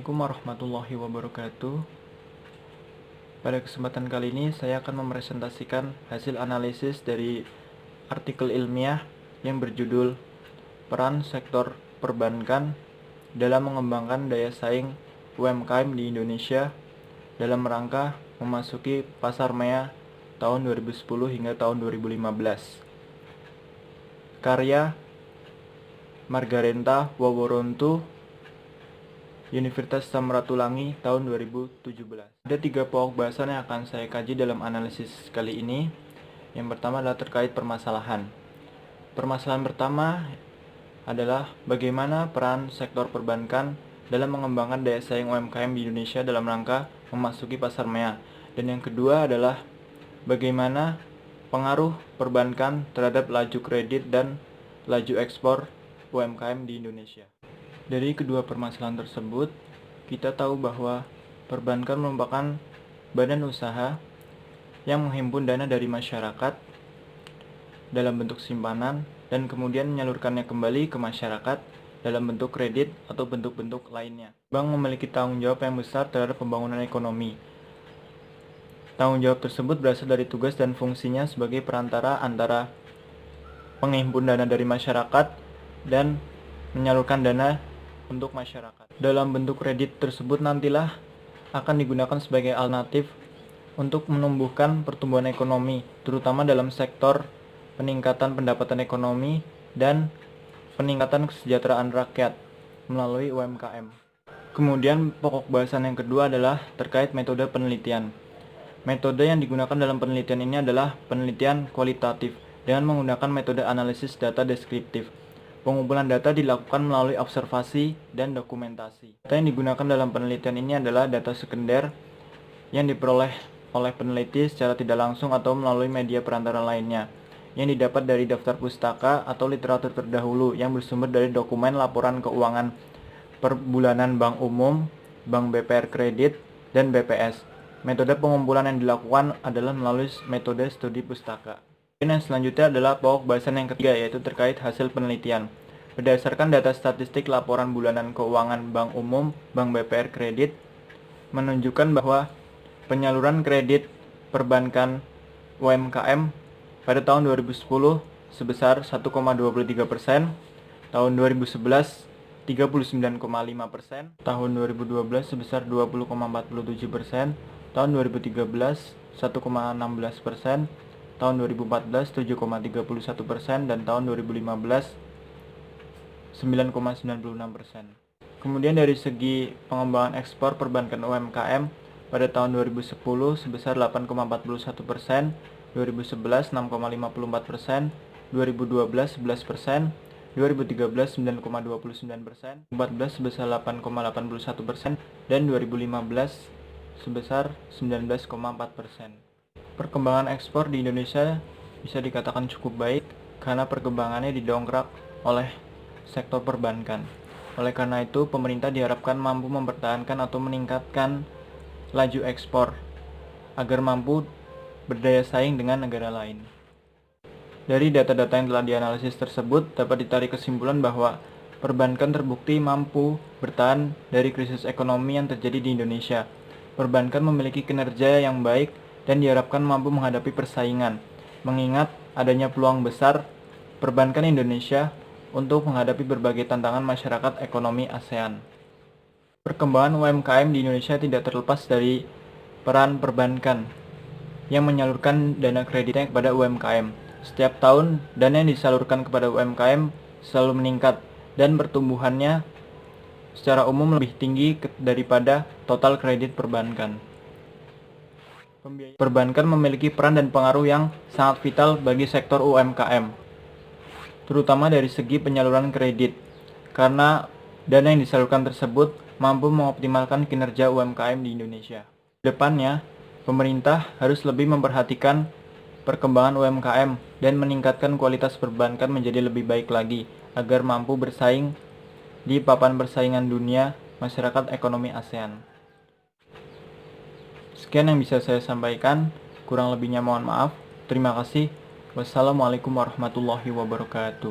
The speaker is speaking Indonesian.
Assalamualaikum warahmatullahi wabarakatuh. Pada kesempatan kali ini saya akan mempresentasikan hasil analisis dari artikel ilmiah yang berjudul Peran Sektor Perbankan dalam Mengembangkan Daya Saing UMKM di Indonesia dalam rangka memasuki pasar maya tahun 2010 hingga tahun 2015. Karya Margareta Woworonshu, Universitas Samratulangi tahun 2017. Ada 3 pokok bahasan yang akan saya kaji dalam analisis kali ini. Yang pertama adalah terkait permasalahan. Permasalahan pertama adalah bagaimana peran sektor perbankan dalam mengembangkan daya saing UMKM di Indonesia dalam rangka memasuki pasar maya. Dan yang kedua adalah bagaimana pengaruh perbankan terhadap laju kredit dan laju ekspor UMKM di Indonesia. Dari kedua permasalahan tersebut, kita tahu bahwa perbankan merupakan badan usaha yang menghimpun dana dari masyarakat dalam bentuk simpanan dan kemudian menyalurkannya kembali ke masyarakat dalam bentuk kredit atau bentuk-bentuk lainnya. Bank memiliki tanggung jawab yang besar terhadap pembangunan ekonomi. Tanggung jawab tersebut berasal dari tugas dan fungsinya sebagai perantara antara penghimpun dana dari masyarakat dan menyalurkan dana untuk masyarakat. Dalam bentuk kredit tersebut nantilah akan digunakan sebagai alternatif untuk menumbuhkan pertumbuhan ekonomi, terutama dalam sektor peningkatan pendapatan ekonomi dan peningkatan kesejahteraan rakyat melalui UMKM. Kemudian pokok bahasan yang kedua adalah terkait metode penelitian. Metode yang digunakan dalam penelitian ini adalah penelitian kualitatif dengan menggunakan metode analisis data deskriptif. Pengumpulan data dilakukan melalui observasi dan dokumentasi. Data yang digunakan dalam penelitian ini adalah data sekunder yang diperoleh oleh peneliti secara tidak langsung atau melalui media perantara lainnya, yang didapat dari daftar pustaka atau literatur terdahulu yang bersumber dari dokumen laporan keuangan perbulanan Bank Umum, Bank BPR Kredit, dan BPS. Metode pengumpulan yang dilakukan adalah melalui metode studi pustaka. Yang selanjutnya adalah pokok bahasan yang ketiga, yaitu terkait hasil penelitian. Berdasarkan data statistik laporan bulanan keuangan Bank Umum, Bank BPR Kredit, menunjukkan bahwa penyaluran kredit perbankan UMKM pada tahun 2010 sebesar 1,23%, tahun 2011 39,5%, tahun 2012 sebesar 20,47%, tahun 2013 1,16%, tahun 2014 7,31%, dan tahun 2015 9,96%. Kemudian dari segi pengembangan ekspor perbankan UMKM pada tahun 2010 sebesar 8,41%, 2011 6,54%, 2012 11%, 2013 9,29%, 2014 sebesar 8,81%, dan 2015 sebesar 19,4%. Perkembangan ekspor di Indonesia bisa dikatakan cukup baik karena perkembangannya didongkrak oleh sektor perbankan. Oleh karena itu, pemerintah diharapkan mampu mempertahankan atau meningkatkan laju ekspor agar mampu berdaya saing dengan negara lain. Dari data-data yang telah dianalisis tersebut, dapat ditarik kesimpulan bahwa perbankan terbukti mampu bertahan dari krisis ekonomi yang terjadi di Indonesia. Perbankan memiliki kinerja yang baik dan diharapkan mampu menghadapi persaingan, mengingat adanya peluang besar perbankan Indonesia untuk menghadapi berbagai tantangan masyarakat ekonomi ASEAN. Perkembangan UMKM di Indonesia tidak terlepas dari peran perbankan yang menyalurkan dana kreditnya kepada UMKM. Setiap tahun, dana yang disalurkan kepada UMKM selalu meningkat dan pertumbuhannya secara umum lebih tinggi daripada total kredit perbankan. Perbankan memiliki peran dan pengaruh yang sangat vital bagi sektor UMKM, terutama dari segi penyaluran kredit, karena dana yang disalurkan tersebut mampu mengoptimalkan kinerja UMKM di Indonesia. Depannya, pemerintah harus lebih memperhatikan perkembangan UMKM dan meningkatkan kualitas perbankan menjadi lebih baik lagi, agar mampu bersaing di papan persaingan dunia masyarakat ekonomi ASEAN. Sekian yang bisa saya sampaikan, kurang lebihnya mohon maaf. Terima kasih. Wassalamualaikum warahmatullahi wabarakatuh.